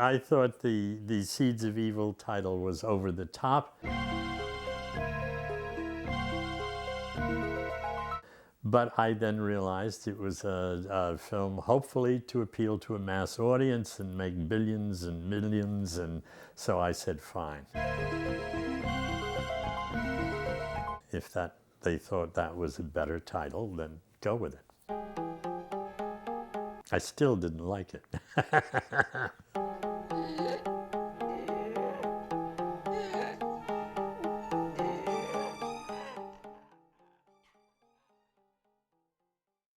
I thought the Seeds of Evil title was over the top. But I then realized it was a film hopefully to appeal to a mass audience and make billions and millions, and so I said fine. If they thought that was a better title, then go with it. I still didn't like it.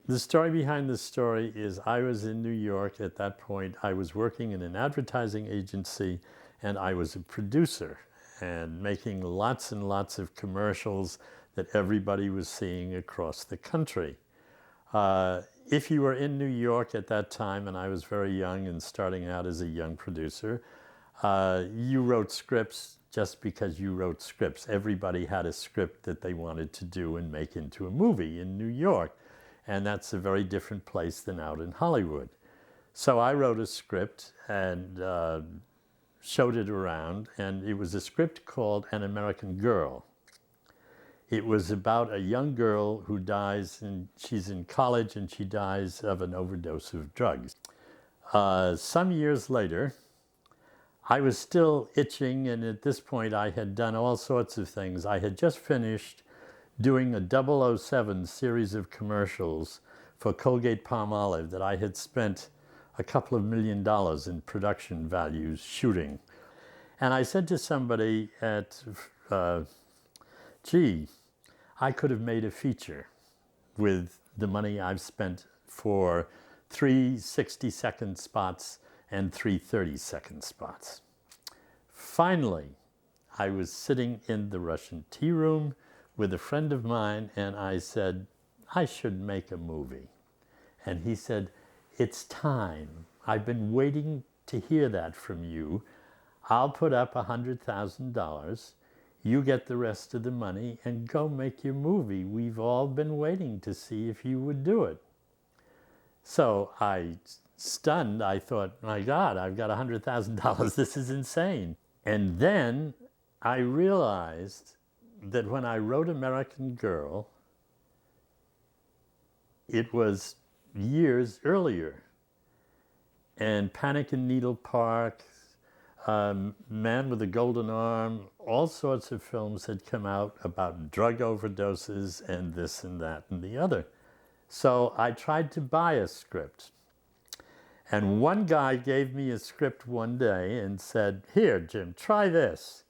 The story behind the story is I was in New York at that point. I was working in an advertising agency, and I was a producer and making lots and lots of commercials that everybody was seeing across the country. If you were in New York at that time, and I was very young and starting out as a young producer, you wrote scripts just because you wrote scripts. Everybody had a script that they wanted to do and make into a movie in New York. And that's a very different place than out in Hollywood. So I wrote a script and showed it around, and it was a script called An American Girl. It was about a young girl who dies, and she's in college, and she dies of an overdose of drugs. Some years later, I was still itching, and at this point I had done all sorts of things. I had just finished doing a 007 series of commercials for Colgate-Palmolive that I had spent a couple of $1 million in production values shooting. And I said to somebody gee, I could have made a feature with the money I've spent for 3 60-second spots and 3 30-second spots. Finally, I was sitting in the Russian tea room with a friend of mine, and I said, I should make a movie. And he said, it's time. I've been waiting to hear that from you. I'll put up $100,000. You get the rest of the money and go make your movie. We've all been waiting to see if you would do it. So stunned, I thought, my God, I've got $100,000. This is insane. And then I realized that when I wrote American Girl, it was years earlier. And Panic in Needle Park, Man with a Golden Arm, all sorts of films had come out about drug overdoses and this and that and the other. So I tried to buy a script. And one guy gave me a script one day and said, here, Jim, try this.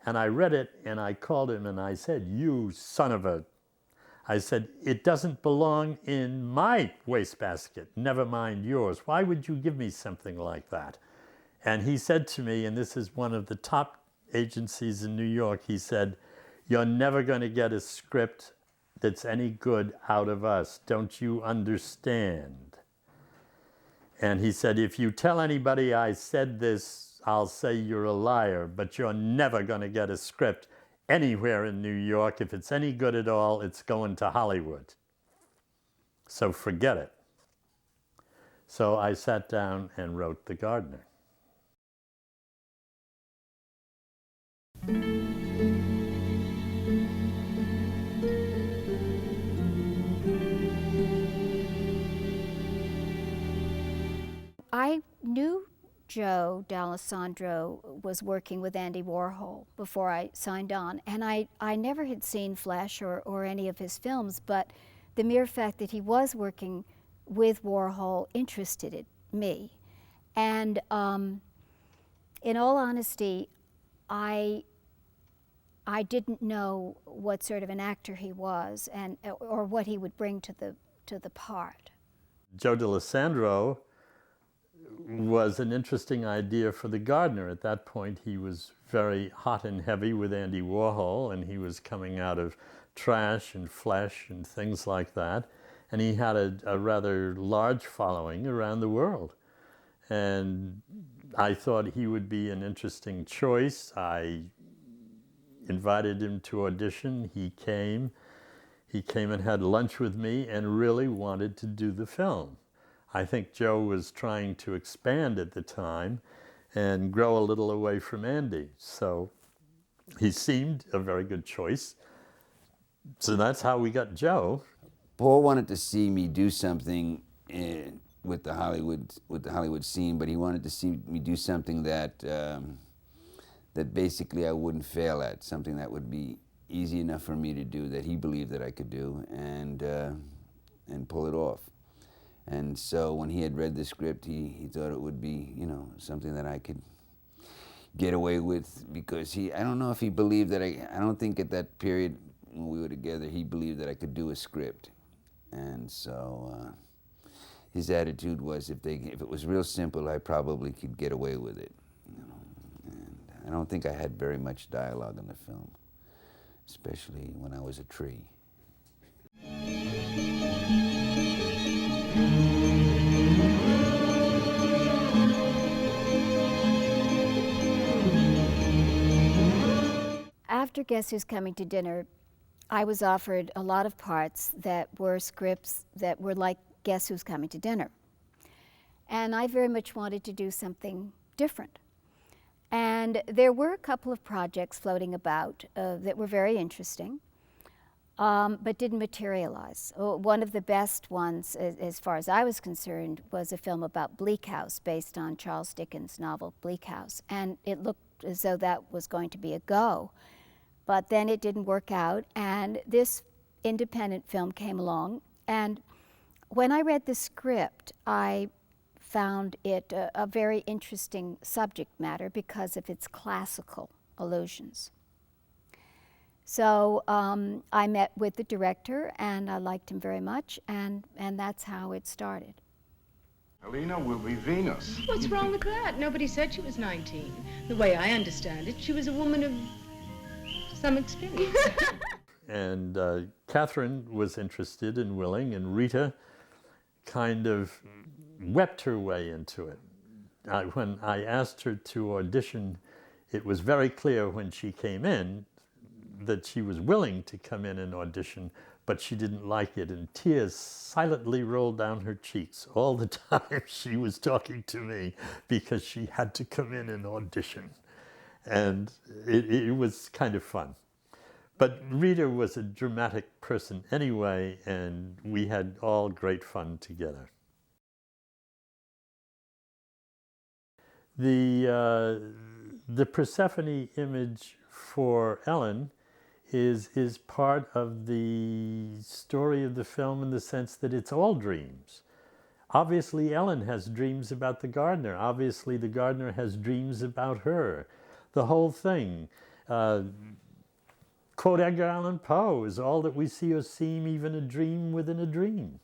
And I read it, and I called him, and I said, you son of a... I said, it doesn't belong in my wastebasket, never mind yours. Why would you give me something like that? And he said to me, and this is one of the top agencies in New York, he said, you're never going to get a script that's any good out of us. Don't you understand? And he said, if you tell anybody I said this, I'll say you're a liar, but you're never going to get a script anywhere in New York. If it's any good at all, it's going to Hollywood. So forget it. So I sat down and wrote The Gardener. I knew Joe D'Alessandro was working with Andy Warhol before I signed on, and I never had seen Flesh or any of his films, but the mere fact that he was working with Warhol interested me. And in all honesty, I didn't know what sort of an actor he was or what he would bring to the part. Joe D'Alessandro was an interesting idea for The Gardener. At that point, he was very hot and heavy with Andy Warhol, and he was coming out of Trash and Flesh and things like that. And he had a rather large following around the world. And I thought he would be an interesting choice. I invited him to audition. He came and had lunch with me and really wanted to do the film. I think Joe was trying to expand at the time, and grow a little away from Andy. So he seemed a very good choice. So that's how we got Joe. Paul wanted to see me do something with the Hollywood scene, but he wanted to see me do something that that basically I wouldn't fail at, something that would be easy enough for me to do, that he believed that I could do, and pull it off. And so when he had read the script, he thought it would be, you know, something that I could get away with, because I don't know if he believed that I don't think at that period when we were together, he believed that I could do a script. And so his attitude was, if it was real simple, I probably could get away with it. You know? And I don't think I had very much dialogue in the film, especially when I was a tree. After Guess Who's Coming to Dinner, I was offered a lot of parts that were scripts that were like Guess Who's Coming to Dinner. And I very much wanted to do something different. And there were a couple of projects floating about that were very interesting, but didn't materialize. One of the best ones, as far as I was concerned, was a film about Bleak House, based on Charles Dickens' novel Bleak House. And it looked as though that was going to be a go. But then it didn't work out, and this independent film came along. And when I read the script, I found it a very interesting subject matter because of its classical allusions. So I met with the director, and I liked him very much, and that's how it started. Alina will be Venus. What's wrong with that? Nobody said she was 19. The way I understand it, she was a woman of some experience. And Katharine was interested and willing, and Rita kind of wept her way into it. When I asked her to audition, it was very clear when she came in that she was willing to come in and audition, but she didn't like it, and tears silently rolled down her cheeks all the time she was talking to me, because she had to come in and audition. And it was kind of fun. But Rita was a dramatic person anyway, and we had all great fun together. The Persephone image for Ellen is part of the story of the film, in the sense that it's all dreams. Obviously, Ellen has dreams about the gardener. Obviously, the gardener has dreams about her. The whole thing. Quote Edgar Allan Poe, is all that we see or seem even a dream within a dream.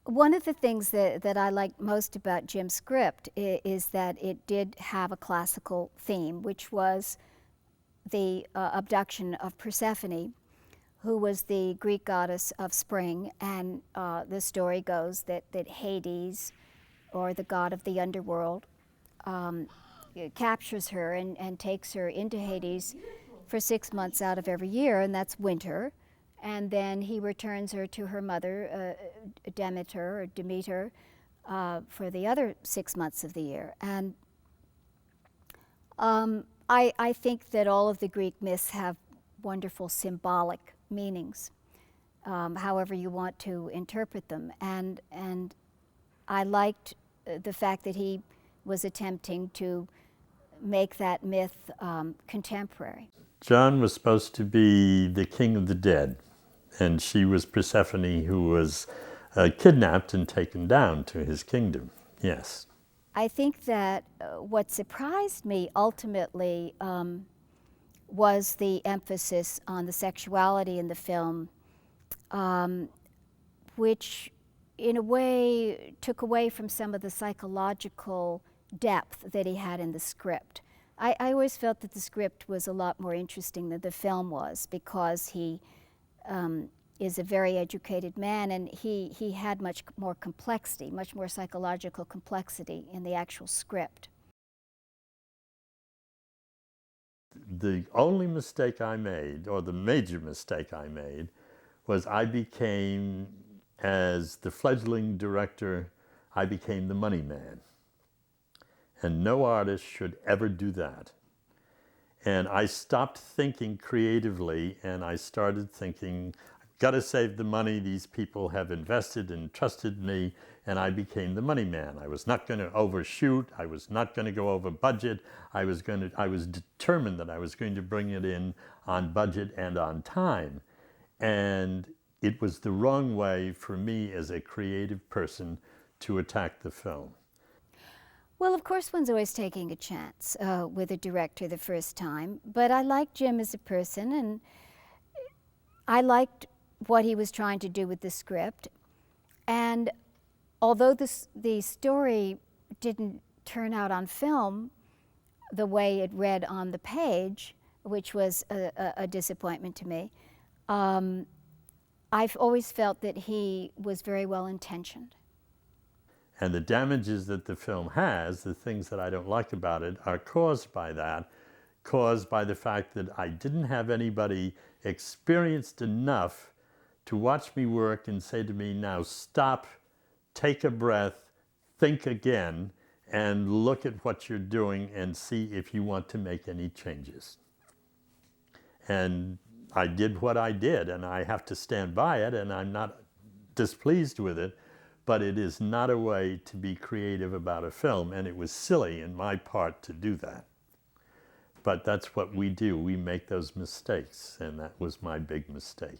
One of the things that I like most about Jim's script is that it did have a classical theme, which was the abduction of Persephone, who was the Greek goddess of spring. And the story goes that Hades, or the god of the underworld, captures her and takes her into Hades for 6 months out of every year, and that's winter. And then he returns her to her mother, Demeter, for the other 6 months of the year. And I think that all of the Greek myths have wonderful symbolic meanings, however you want to interpret them. And I liked the fact that he was attempting to make that myth contemporary. John was supposed to be the king of the dead, and she was Persephone, who was kidnapped and taken down to his kingdom. Yes. I think that what surprised me ultimately was the emphasis on the sexuality in the film, which in a way took away from some of the psychological depth that he had in the script. I always felt that the script was a lot more interesting than the film was, because he is a very educated man, and he had much more complexity, much more psychological complexity in the actual script. the only mistake I made, or the major mistake I made, was I became, as the fledgling director, I became the money man. And no artist should ever do that. And I stopped thinking creatively, and I started thinking, I've got to save the money. These people have invested and trusted me, and I became the money man. I was not going to overshoot. I was not going to go over budget. I was determined that I was going to bring it in on budget and on time. And it was the wrong way for me as a creative person to attack the film. Well, of course, one's always taking a chance with a director the first time, but I liked Jim as a person, and I liked what he was trying to do with the script. And although the story didn't turn out on film the way it read on the page, which was a disappointment to me, I've always felt that he was very well intentioned. And the damages that the film has, the things that I don't like about it, are caused by that, caused by the fact that I didn't have anybody experienced enough to watch me work and say to me, now stop, take a breath, think again, and look at what you're doing and see if you want to make any changes. And I did what I did, and I have to stand by it, and I'm not displeased with it, but it is not a way to be creative about a film, and it was silly in my part to do that. But that's what we do. We make those mistakes, and that was my big mistake.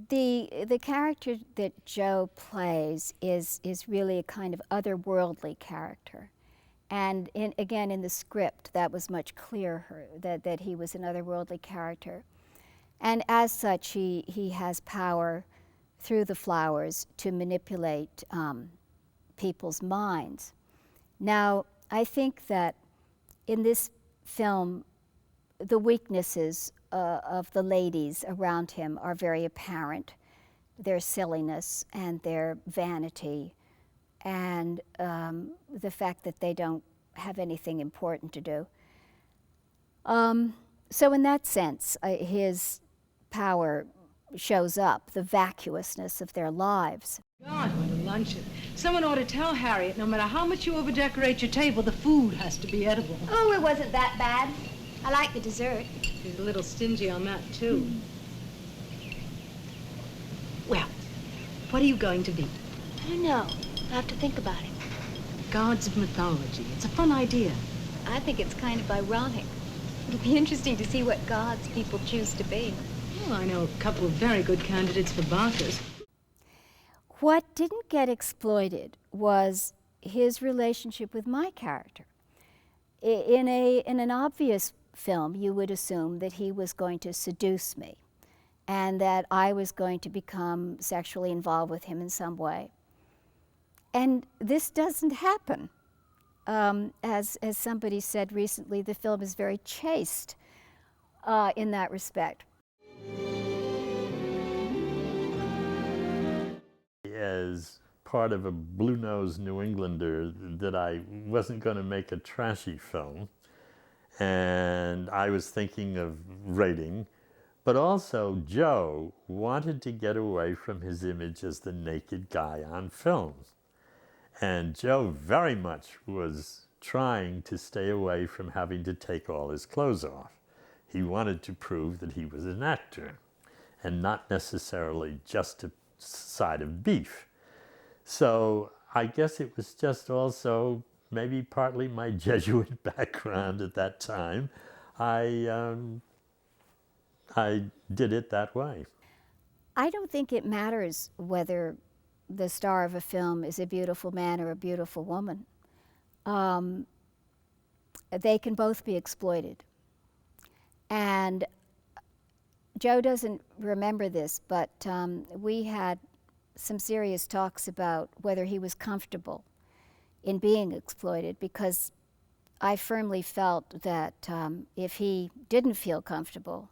The character that Joe plays is really a kind of otherworldly character. And again, in the script, that was much clearer, that he was an otherworldly character. And as such, he has power through the flowers to manipulate people's minds. Now, I think that in this film, the weaknesses of the ladies around him are very apparent. Their silliness and their vanity, and the fact that they don't have anything important to do. So in that sense, his power shows up, the vacuousness of their lives. God, what a luncheon. Someone ought to tell Harriet, no matter how much you overdecorate your table, the food has to be edible. Oh, it wasn't that bad. I like the dessert. She's a little stingy on that, too. Well, what are you going to be? I don't know. I have to think about it. Gods of mythology. It's a fun idea. I think it's kind of ironic. It'll be interesting to see what gods people choose to be. Well, I know a couple of very good candidates for Bacchus. What didn't get exploited was his relationship with my character. In an obvious film, you would assume that he was going to seduce me and that I was going to become sexually involved with him in some way. And this doesn't happen. As somebody said recently, the film is very chaste in that respect. As part of a blue-nosed New Englander, that I wasn't going to make a trashy film, and I was thinking of rating, but also Joe wanted to get away from his image as the naked guy on film. And Joe very much was trying to stay away from having to take all his clothes off. He wanted to prove that he was an actor and not necessarily just a side of beef. So I guess it was just also maybe partly my Jesuit background at that time. I did it that way. I don't think it matters whether the star of a film is a beautiful man or a beautiful woman. They can both be exploited. And Joe doesn't remember this, but we had some serious talks about whether he was comfortable in being exploited, because I firmly felt that if he didn't feel comfortable,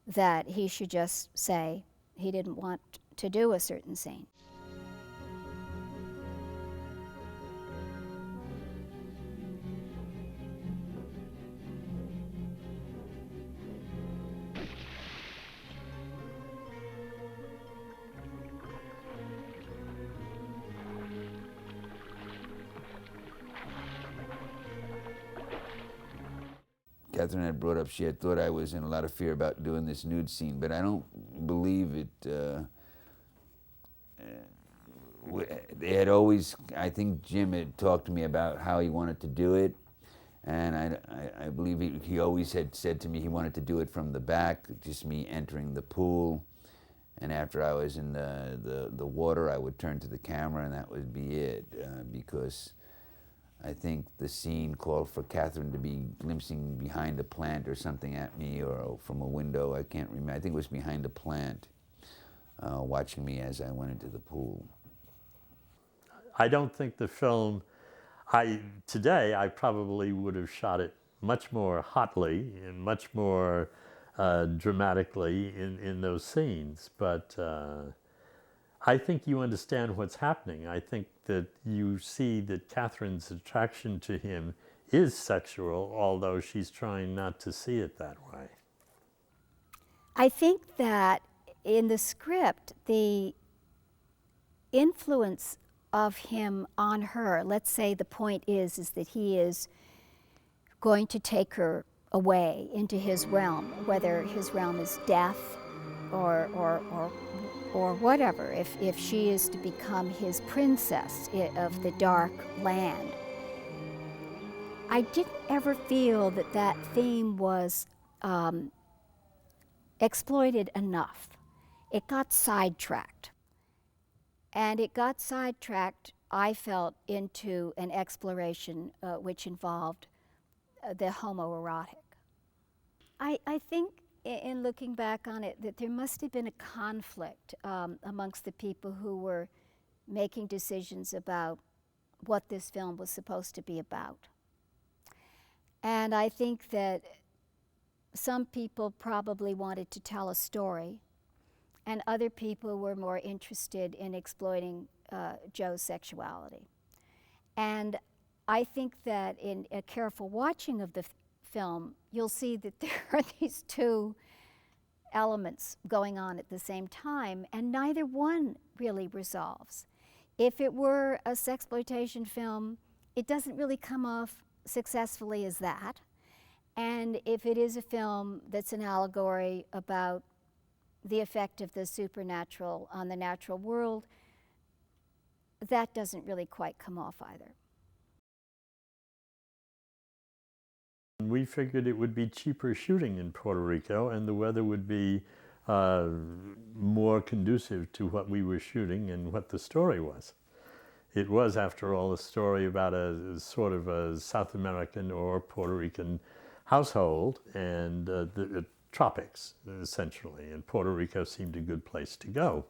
that he should just say he didn't want to do a certain scene. Katharine had brought up, she had thought I was in a lot of fear about doing this nude scene, but I don't believe it. They had always, I think Jim had talked to me about how he wanted to do it, and I believe he always had said to me he wanted to do it from the back, just me entering the pool, and after I was in the water, I would turn to the camera and that would be it, because I think the scene called for Katharine to be glimpsing behind a plant or something at me, or from a window, I can't remember, I think it was behind a plant, watching me as I went into the pool. I don't think the film, today I probably would have shot it much more hotly and much more dramatically in those scenes, but I think you understand what's happening. I think that you see that Katharine's attraction to him is sexual, although she's trying not to see it that way. I think that in the script, the influence of him on her, let's say the point is that he is going to take her away into his realm, whether his realm is death or whatever, if she is to become his princess of the dark land. I didn't ever feel that that theme was exploited enough. It got sidetracked. And it got sidetracked, I felt, into an exploration which involved the homoerotic. I think, in looking back on it, that there must have been a conflict amongst the people who were making decisions about what this film was supposed to be about. And I think that some people probably wanted to tell a story, and other people were more interested in exploiting Joe's sexuality. And I think that in a careful watching of the film, you'll see that there are these two elements going on at the same time, and neither one really resolves. If it were a sexploitation film, it doesn't really come off successfully as that. And if it is a film that's an allegory about the effect of the supernatural on the natural world, that doesn't really quite come off either. We figured it would be cheaper shooting in Puerto Rico, and the weather would be more conducive to what we were shooting and what the story was. It was, after all, a story about a sort of a South American or Puerto Rican household and the tropics, essentially, and Puerto Rico seemed a good place to go.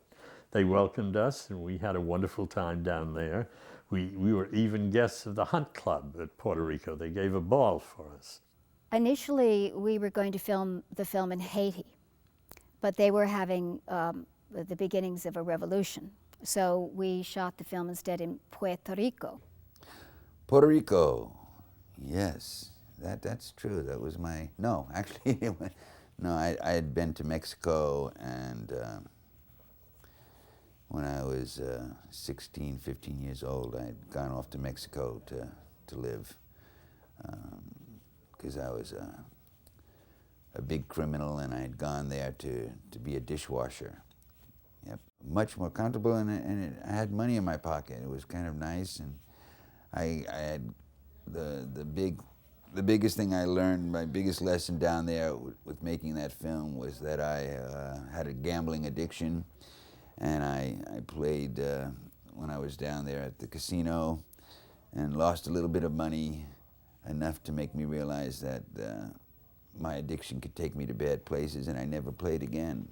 They welcomed us, and we had a wonderful time down there. We were even guests of the Hunt Club at Puerto Rico. They gave a ball for us. Initially, we were going to film the film in Haiti, but they were having the beginnings of a revolution. So we shot the film instead in Puerto Rico. Puerto Rico, yes, that's true. That was my, no, actually, no, I had been to Mexico, and when I was 16, 15 years old, I had gone off to Mexico to live, because I was a big criminal, and I had gone there to be a dishwasher. Yep, much more comfortable, and I had money in my pocket. It was kind of nice, and I had the biggest thing I learned, my biggest lesson down there with making that film was that I had a gambling addiction, and I played when I was down there at the casino and lost a little bit of money, enough to make me realize that my addiction could take me to bad places, and I never played again.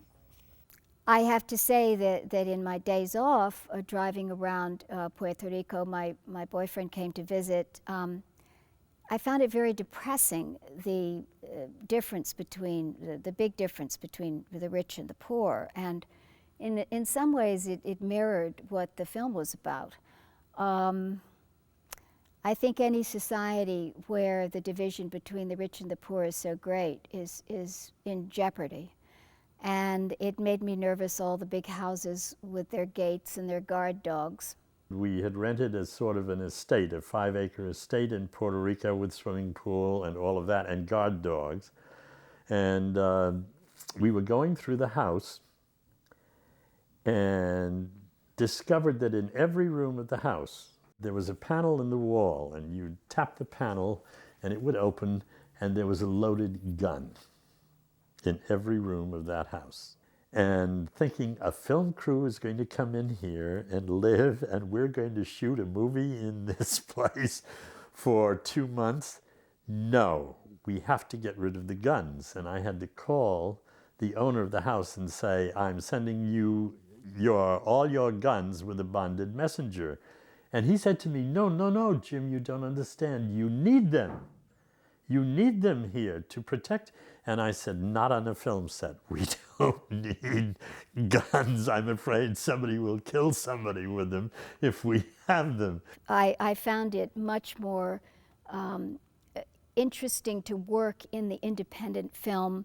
I have to say that in my days off, driving around Puerto Rico, my boyfriend came to visit. I found it very depressing, the difference between, the big difference between the rich and the poor. And in some ways, it mirrored what the film was about. I think any society where the division between the rich and the poor is so great is in jeopardy. And it made me nervous, all the big houses with their gates and their guard dogs. We had rented as sort of an estate, a 5-acre estate in Puerto Rico with swimming pool and all of that, and guard dogs. And we were going through the house and discovered that in every room of the house, there was a panel in the wall, and you'd tap the panel and it would open, and there was a loaded gun in every room of that house. And thinking a film crew is going to come in here and live, and we're going to shoot a movie in this place for 2 months. No, we have to get rid of the guns. And I had to call the owner of the house and say, I'm sending you all your guns with a bonded messenger. And he said to me, no, no, no, Jim, you don't understand. You need them. You need them here to protect. And I said, not on a film set. We don't need guns. I'm afraid somebody will kill somebody with them if we have them. I found it much more interesting to work in the independent film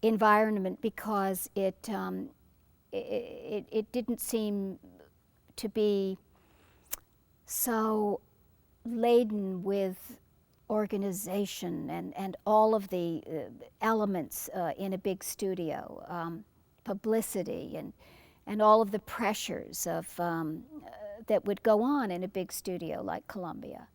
environment because it didn't seem to be so laden with organization and all of the elements in a big studio, publicity and all of the pressures of that would go on in a big studio like Columbia.